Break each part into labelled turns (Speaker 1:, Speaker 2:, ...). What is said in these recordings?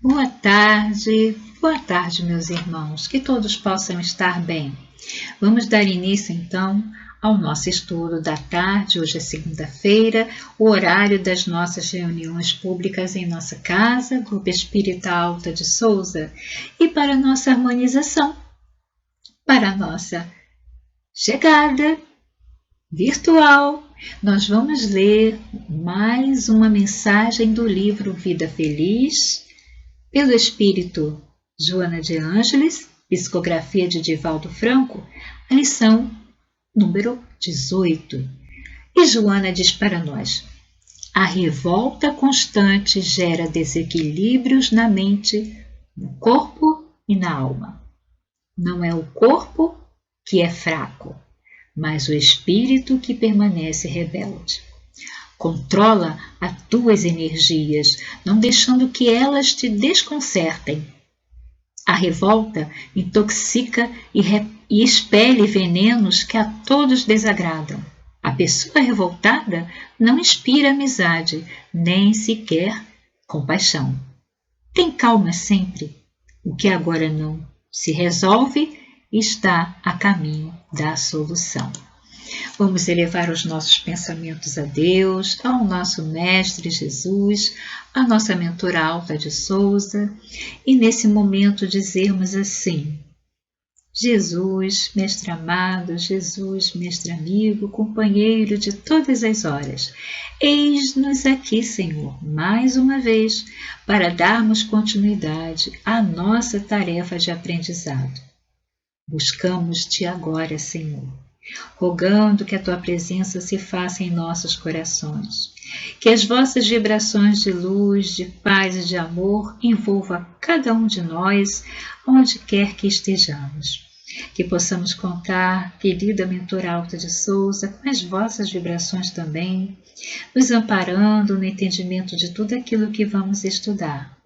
Speaker 1: Boa tarde, meus irmãos, que todos possam estar bem. Vamos dar início, então, ao nosso estudo da tarde. Hoje é segunda-feira, o horário das nossas reuniões públicas em nossa casa, Grupo Espírita Alta de Souza, e para nossa harmonização, para nossa chegada virtual, nós vamos ler mais uma mensagem do livro Vida Feliz, pelo Espírito Joana de Ângeles, psicografia de Divaldo Franco, a lição número 18. E Joana diz para nós: a revolta constante gera desequilíbrios na mente, no corpo e na alma. Não é o corpo que é fraco, mas o espírito que permanece rebelde. Controla as tuas energias, não deixando que elas te desconcertem. A revolta intoxica e expele venenos que a todos desagradam. A pessoa revoltada não inspira amizade, nem sequer compaixão. Tem calma sempre. O que agora não se resolve está a caminho da solução. Vamos elevar os nossos pensamentos a Deus, ao nosso Mestre Jesus, à nossa mentora Alta de Souza, e nesse momento dizermos assim: Jesus, Mestre amado, Jesus, Mestre amigo, companheiro de todas as horas, eis-nos aqui, Senhor, mais uma vez, para darmos continuidade à nossa tarefa de aprendizado. Buscamos-te agora, Senhor, rogando que a tua presença se faça em nossos corações, que as vossas vibrações de luz, de paz e de amor envolvam cada um de nós, onde quer que estejamos. Que possamos contar, querida mentora Alta de Souza, com as vossas vibrações também, nos amparando no entendimento de tudo aquilo que vamos estudar,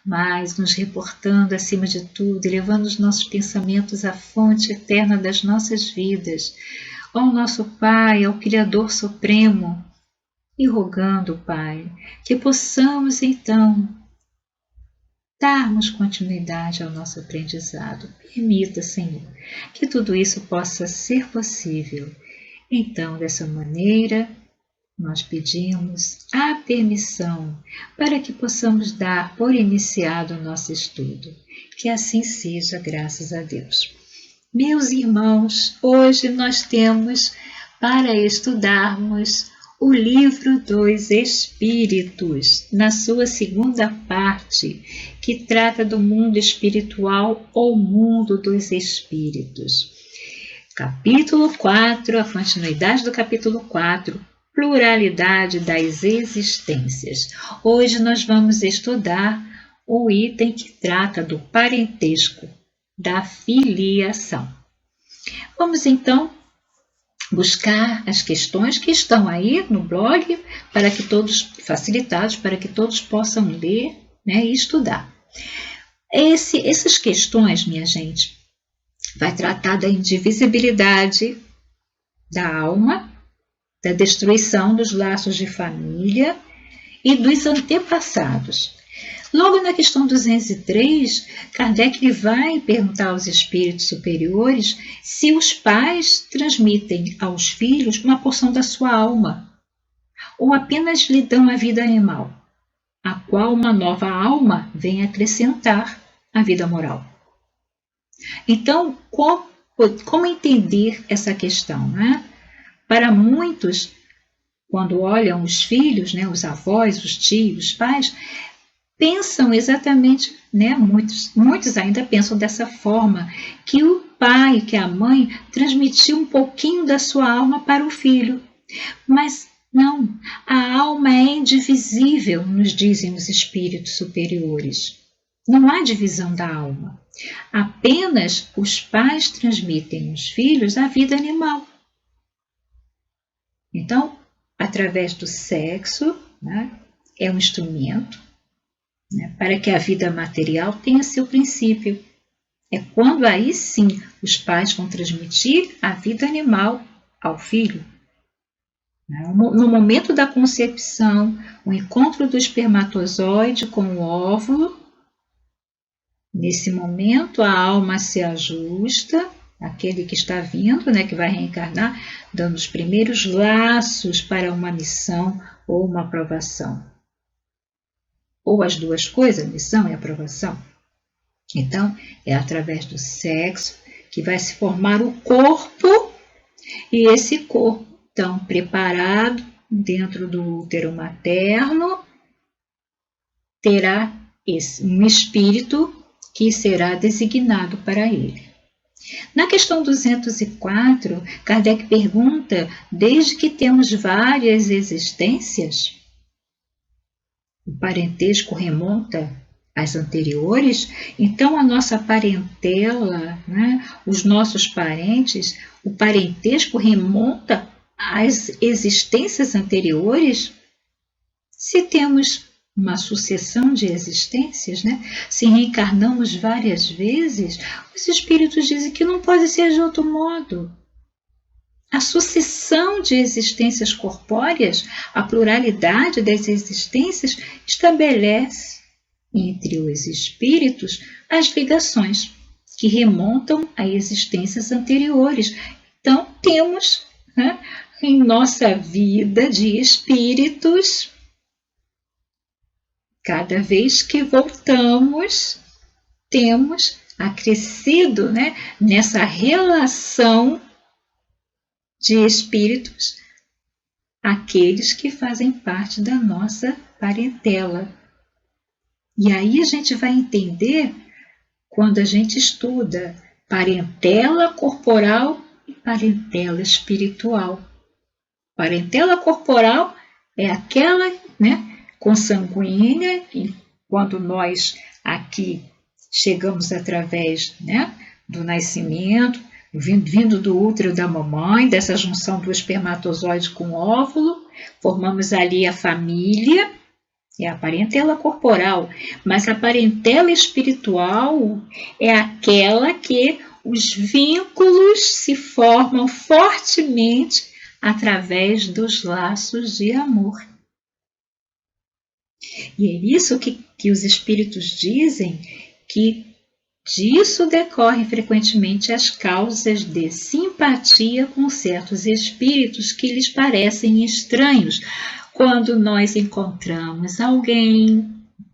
Speaker 1: mas nos reportando acima de tudo e levando os nossos pensamentos à fonte eterna das nossas vidas, ao nosso Pai, ao Criador Supremo, e rogando, Pai, que possamos então darmos continuidade ao nosso aprendizado. Permita, Senhor, que tudo isso possa ser possível. Então, dessa maneira, nós pedimos a permissão para que possamos dar por iniciado o nosso estudo. Que assim seja, graças a Deus. Meus irmãos, hoje nós temos para estudarmos o Livro dos Espíritos, na sua segunda parte, que trata do mundo espiritual ou mundo dos espíritos. Capítulo 4, a continuidade do capítulo 4, pluralidade das existências. Hoje nós vamos estudar o item que trata do parentesco, da filiação. Vamos então buscar as questões que estão aí no blog, para que todos, facilitados, para que todos possam ler, e estudar. Essas questões, minha gente, vai tratar da indivisibilidade da alma, da destruição dos laços de família e dos antepassados. Logo na questão 203, Kardec vai perguntar aos espíritos superiores se os pais transmitem aos filhos uma porção da sua alma, ou apenas lhe dão a vida animal, a qual uma nova alma vem acrescentar à vida moral. Então, como entender essa questão, Para muitos, quando olham os filhos, os avós, os tios, os pais, pensam exatamente, muitos ainda pensam dessa forma, que o pai, que a mãe transmitiu um pouquinho da sua alma para o filho. Mas não, a alma é indivisível, nos dizem os espíritos superiores. Não há divisão da alma. Apenas os pais transmitem aos filhos a vida animal. Então, através do sexo, é um instrumento para que a vida material tenha seu princípio. É quando aí sim os pais vão transmitir a vida animal ao filho. No momento da concepção, o encontro do espermatozoide com o óvulo, Nesse momento, a alma se ajusta, aquele que está vindo, né, que vai reencarnar, dando os primeiros laços para uma missão ou uma aprovação. Ou as duas coisas, missão e aprovação. Então, é através do sexo que vai se formar o corpo, e esse corpo, então, preparado dentro do útero materno, terá um espírito que será designado para ele. Na questão 204, Kardec pergunta: desde que temos várias existências, o parentesco remonta às anteriores? Então a nossa parentela, né, os nossos parentes, o parentesco remonta às existências anteriores? Se temos uma sucessão de existências, né? Se reencarnamos várias vezes, os espíritos dizem que não pode ser de outro modo. A sucessão de existências corpóreas, a pluralidade das existências, estabelece entre os espíritos as ligações que remontam a existências anteriores. Então, temos, né, em nossa vida de espíritos, cada vez que voltamos, temos acrescido, né, nessa relação de espíritos, aqueles que fazem parte da nossa parentela. E aí a gente vai entender, quando a gente estuda parentela corporal e parentela espiritual. Parentela corporal é aquela, né, consanguínea, e quando nós aqui chegamos através, né, do nascimento, vindo do útero da mamãe, dessa junção do espermatozoide com o óvulo, formamos ali a família, é a parentela corporal, mas a parentela espiritual é aquela que os vínculos se formam fortemente através dos laços de amor. E é isso que os espíritos dizem, que disso decorrem frequentemente as causas de simpatia com certos espíritos que lhes parecem estranhos, quando nós encontramos alguém,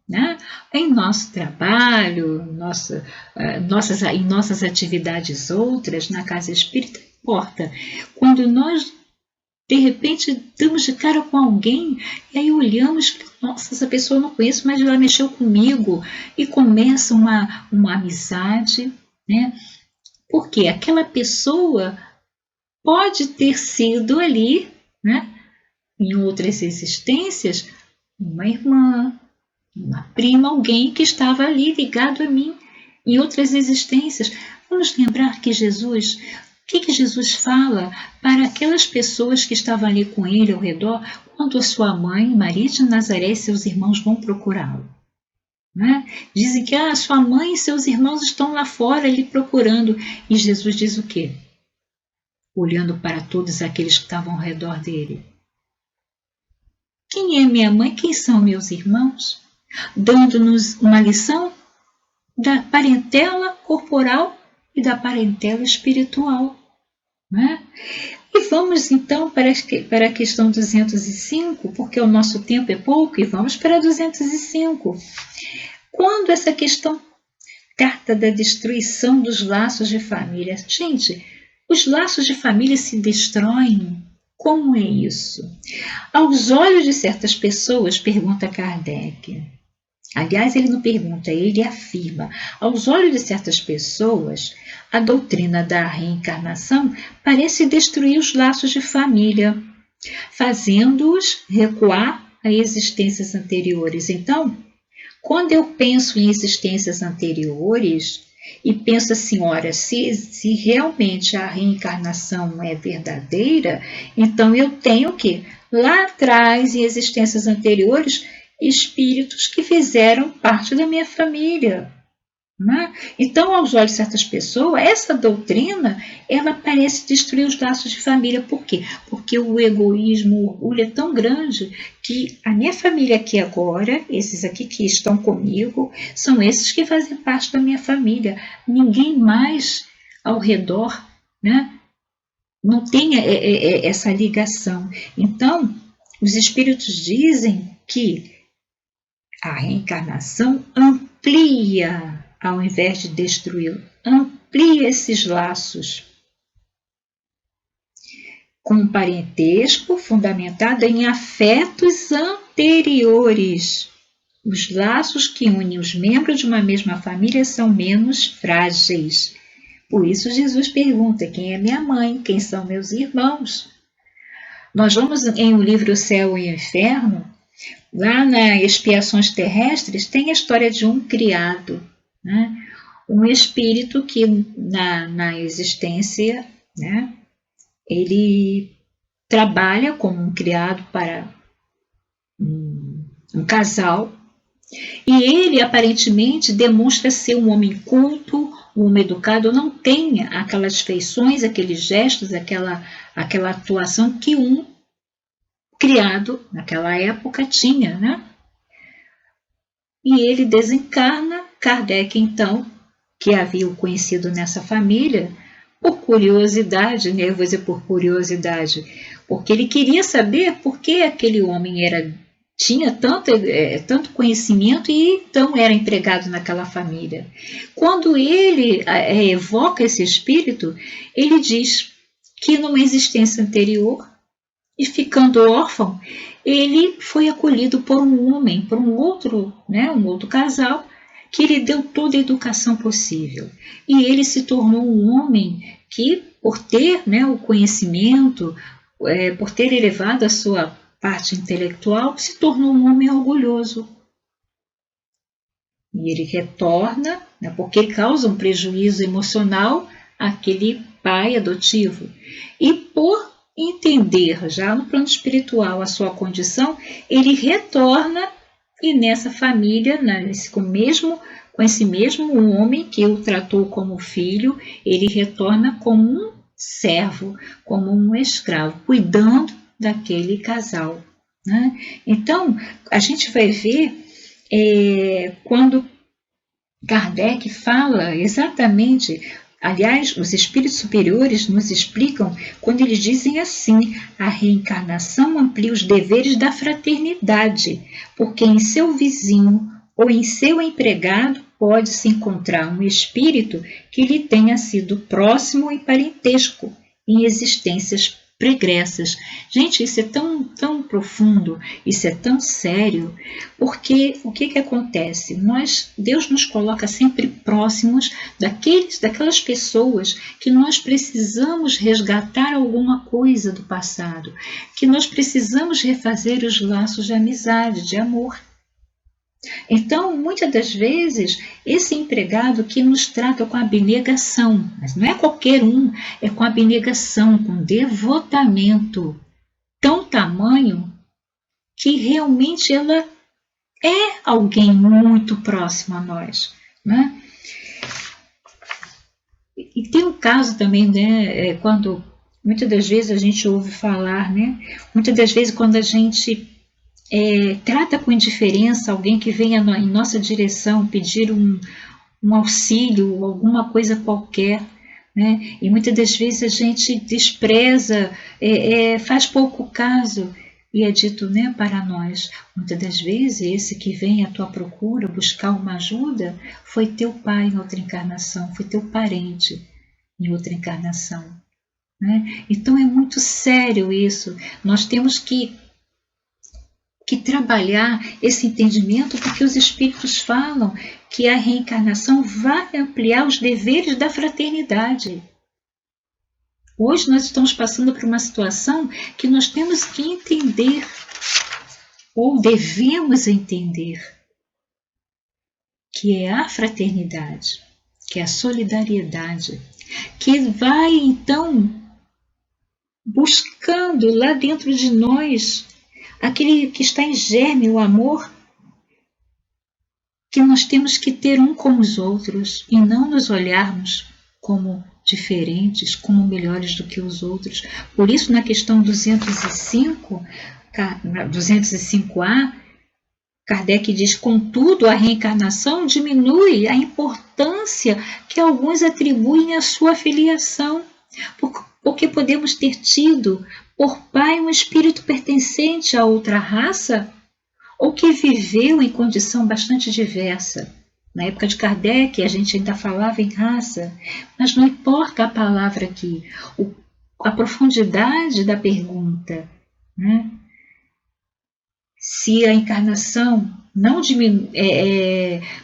Speaker 1: né, em nosso trabalho, em nossas atividades outras, na casa espírita, não importa. Quando nós de repente damos de cara com alguém e aí olhamos, nossa, essa pessoa eu não conheço, mas ela mexeu comigo, e começa uma amizade, né? Porque aquela pessoa pode ter sido ali, né, em outras existências, uma irmã, uma prima, alguém que estava ali ligado a mim em outras existências. Vamos lembrar que Jesus, o que Jesus fala para aquelas pessoas que estavam ali com ele ao redor, quando a sua mãe, Maria de Nazaré, e seus irmãos vão procurá-lo? Né? Dizem que sua mãe e seus irmãos estão lá fora lhe procurando. E Jesus diz o quê? Olhando para todos aqueles que estavam ao redor dele: quem é minha mãe? Quem são meus irmãos? Dando-nos uma lição da parentela corporal e da parentela espiritual. Né? E vamos então para a questão 205, porque o nosso tempo é pouco, e vamos para 205. Quando essa questão trata da destruição dos laços de família, gente, os laços de família se destroem? Como é isso? Aos olhos de certas pessoas, pergunta Kardec. Aliás, ele não pergunta, ele afirma. Aos olhos de certas pessoas, a doutrina da reencarnação parece destruir os laços de família, fazendo-os recuar a existências anteriores. Então, quando eu penso em existências anteriores e penso assim, ora, se realmente a reencarnação é verdadeira, então eu tenho que, lá atrás, em existências anteriores, espíritos que fizeram parte da minha família, né? Então, aos olhos de certas pessoas, essa doutrina, ela parece destruir os laços de família. Por quê? Porque o egoísmo, o orgulho é tão grande que a minha família aqui agora, esses aqui que estão comigo, são esses que fazem parte da minha família. Ninguém mais ao redor, né, não tem essa ligação. Então, os espíritos dizem que a reencarnação amplia, ao invés de destruir, amplia esses laços com um parentesco fundamentado em afetos anteriores. Os laços que unem os membros de uma mesma família são menos frágeis. Por isso Jesus pergunta: quem é minha mãe? Quem são meus irmãos? Nós vamos em o livro O Céu e o Inferno. Lá nas expiações terrestres tem a história de um criado, né? Um espírito que na existência, né, ele trabalha como um criado para um casal, e ele aparentemente demonstra ser um homem culto, um homem educado, não tem aquelas feições, aqueles gestos, aquela atuação que um criado naquela época tinha, né? E ele desencarna. Kardec, então, que havia o conhecido nessa família, por curiosidade, né? Eu vou dizer por curiosidade, porque ele queria saber por que aquele homem tinha tanto conhecimento e então era empregado naquela família. Quando ele evoca esse espírito, ele diz que numa existência anterior, e ficando órfão, ele foi acolhido por um homem, por um outro casal, que lhe deu toda a educação possível. E ele se tornou um homem que, por ter, né, o conhecimento, por ter elevado a sua parte intelectual, se tornou um homem orgulhoso. E ele retorna, né, porque causa um prejuízo emocional àquele pai adotivo. E por entender já no plano espiritual a sua condição, ele retorna e nessa família, com esse mesmo homem que o tratou como filho, ele retorna como um servo, como um escravo, cuidando daquele casal, né? Então, a gente vai ver quando Kardec fala exatamente. Aliás, os espíritos superiores nos explicam quando eles dizem assim: a reencarnação amplia os deveres da fraternidade, porque em seu vizinho ou em seu empregado pode-se encontrar um espírito que lhe tenha sido próximo em parentesco, em existências pregressas. Gente, isso é tão profundo, isso é tão sério, porque o que acontece? Deus nos coloca sempre próximos daquelas pessoas que nós precisamos resgatar alguma coisa do passado, que nós precisamos refazer os laços de amizade, de amor. Então, muitas das vezes, esse empregado que nos trata com abnegação, mas não é qualquer um, é com abnegação, com devotamento, tão tamanho que realmente ela é alguém muito próximo a nós, né? E tem um caso também, né, quando muitas das vezes a gente ouve falar, né, muitas das vezes quando a gente trata com indiferença alguém que venha em nossa direção pedir um auxílio, alguma coisa qualquer, né? E muitas das vezes a gente despreza, faz pouco caso, e é dito, né, para nós, muitas das vezes esse que vem à tua procura buscar uma ajuda foi teu pai em outra encarnação, foi teu parente em outra encarnação, né? Então é muito sério isso, nós temos que trabalhar esse entendimento, porque os espíritos falam que a reencarnação vai ampliar os deveres da fraternidade. Hoje nós estamos passando por uma situação que nós temos que entender, ou devemos entender, que é a fraternidade, que é a solidariedade, que vai então buscando lá dentro de nós aquele que está em germe, o amor, que nós temos que ter um com os outros e não nos olharmos como diferentes, como melhores do que os outros. Por isso, na questão 205A, Kardec diz: contudo, a reencarnação diminui a importância que alguns atribuem à sua filiação, porque podemos ter tido por pai um espírito pertencente a outra raça ou que viveu em condição bastante diversa. Na época de Kardec, a gente ainda falava em raça, mas não importa a palavra aqui, a profundidade da pergunta, né? Se a encarnação não diminui,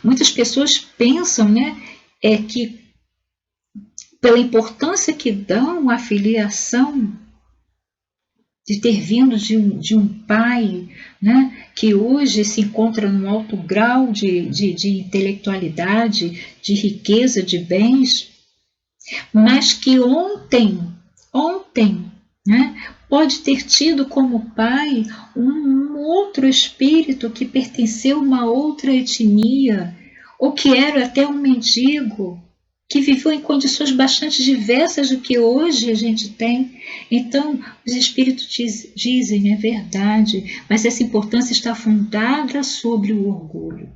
Speaker 1: muitas pessoas pensam, né, que pela importância que dão à filiação, de ter vindo de um pai, né, que hoje se encontra num alto grau de intelectualidade, de riqueza, de bens, mas que ontem, né, pode ter tido como pai um outro espírito que pertenceu a uma outra etnia, ou que era até um mendigo, que viveu em condições bastante diversas do que hoje a gente tem. Então, os espíritos dizem, é verdade, mas essa importância está fundada sobre o orgulho.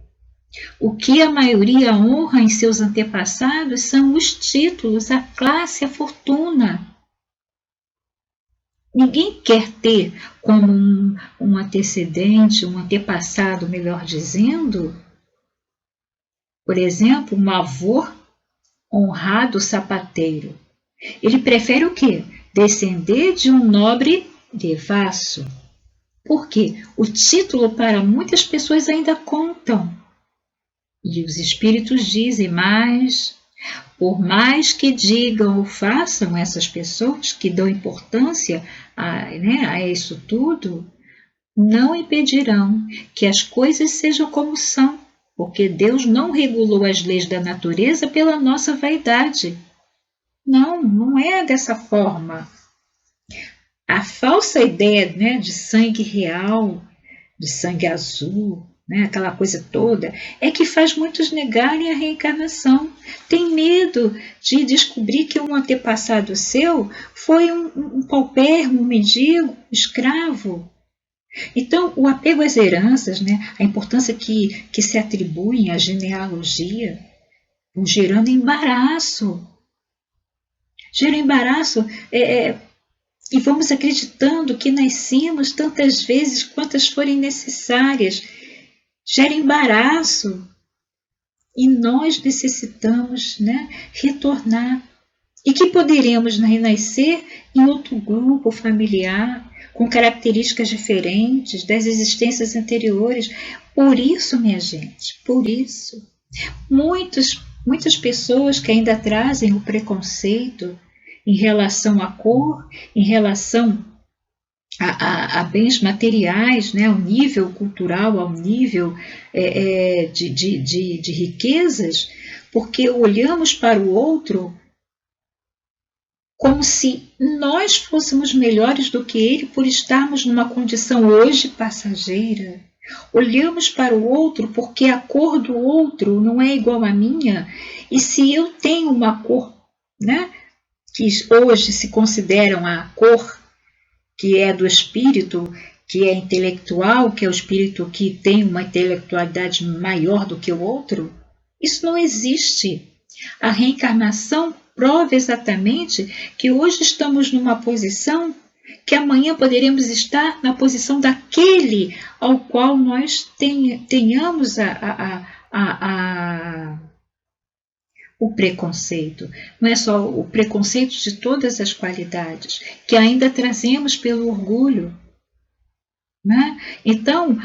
Speaker 1: O que a maioria honra em seus antepassados são os títulos, a classe, a fortuna. Ninguém quer ter como um antecedente, um antepassado, melhor dizendo, por exemplo, um avô honrado sapateiro. Ele prefere o quê? Descender de um nobre devasso. Por quê? O título para muitas pessoas ainda contam. E os espíritos dizem, mas por mais que digam ou façam essas pessoas que dão importância a isso tudo, não impedirão que as coisas sejam como são, porque Deus não regulou as leis da natureza pela nossa vaidade. Não é dessa forma. A falsa ideia, né, de sangue real, de sangue azul, né, aquela coisa toda, é que faz muitos negarem a reencarnação. Tem medo de descobrir que um antepassado seu foi um paupérrimo, um mendigo, um escravo. Então, o apego às heranças, né, a importância que se atribuem à genealogia, vão gerando embaraço. Gera embaraço e vamos acreditando que nascemos tantas vezes quantas forem necessárias. Gera embaraço. E nós necessitamos, né, retornar. E que poderemos renascer em outro grupo familiar, com características diferentes das existências anteriores. Por isso, minha gente, por isso, muitas pessoas que ainda trazem o preconceito em relação à cor, em relação a bens materiais, né, ao nível cultural, ao nível de riquezas, porque olhamos para o outro como se nós fôssemos melhores do que ele por estarmos numa condição hoje passageira. Olhamos para o outro porque a cor do outro não é igual à minha, e se eu tenho uma cor, né, que hoje se consideram a cor que é do espírito, que é intelectual, que é o espírito que tem uma intelectualidade maior do que o outro, isso não existe. A reencarnação prova exatamente que hoje estamos numa posição que amanhã poderemos estar na posição daquele ao qual nós tenhamos o preconceito. Não é só o preconceito de todas as qualidades, que ainda trazemos pelo orgulho. Né? Então,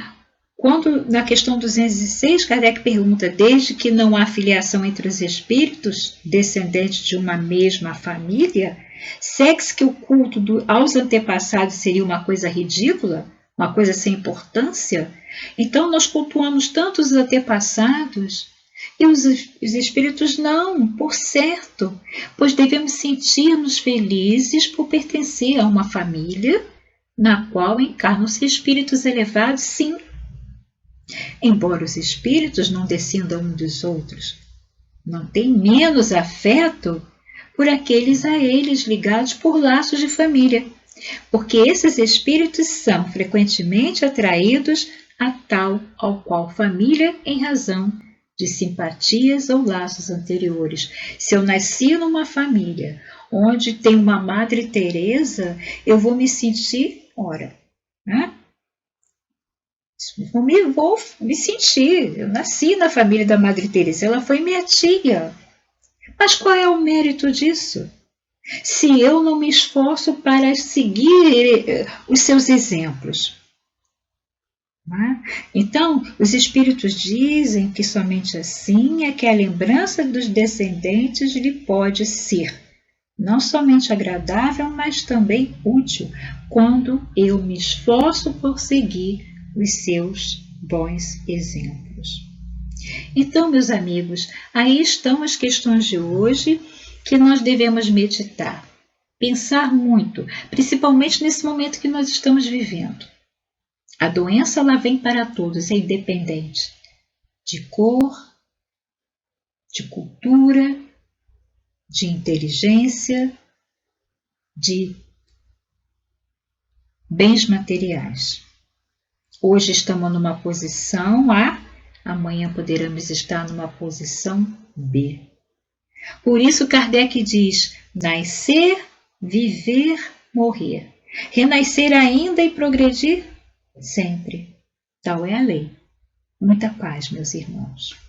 Speaker 1: quando na questão 206, Kardec pergunta, desde que não há filiação entre os espíritos, descendentes de uma mesma família, segue-se que o culto aos antepassados seria uma coisa ridícula, uma coisa sem importância? Então, nós cultuamos tanto os antepassados, e os espíritos não, por certo, pois devemos sentir-nos felizes por pertencer a uma família na qual encarnam-se espíritos elevados, sim. Embora os espíritos não descendam uns dos outros, não têm menos afeto por aqueles a eles ligados por laços de família, porque esses espíritos são frequentemente atraídos a tal ao qual família em razão de simpatias ou laços anteriores. Se eu nasci numa família onde tem uma Madre Teresa, eu vou me sentir, né? Vou me sentir. Eu nasci na família da Madre Teresa, ela foi minha tia. Mas qual é o mérito disso? Se eu não me esforço para seguir os seus exemplos. Então, os espíritos dizem que somente assim é que a lembrança dos descendentes lhe pode ser não somente agradável, mas também útil, quando eu me esforço por seguir os seus bons exemplos. Então, meus amigos, aí estão as questões de hoje que nós devemos meditar, pensar muito, principalmente nesse momento que nós estamos vivendo. A doença ela vem para todos, é independente de cor, de cultura, de inteligência, de bens materiais. Hoje estamos numa posição A, amanhã poderemos estar numa posição B. Por isso Kardec diz: nascer, viver, morrer. Renascer ainda e progredir sempre. Tal é a lei. Muita paz, meus irmãos.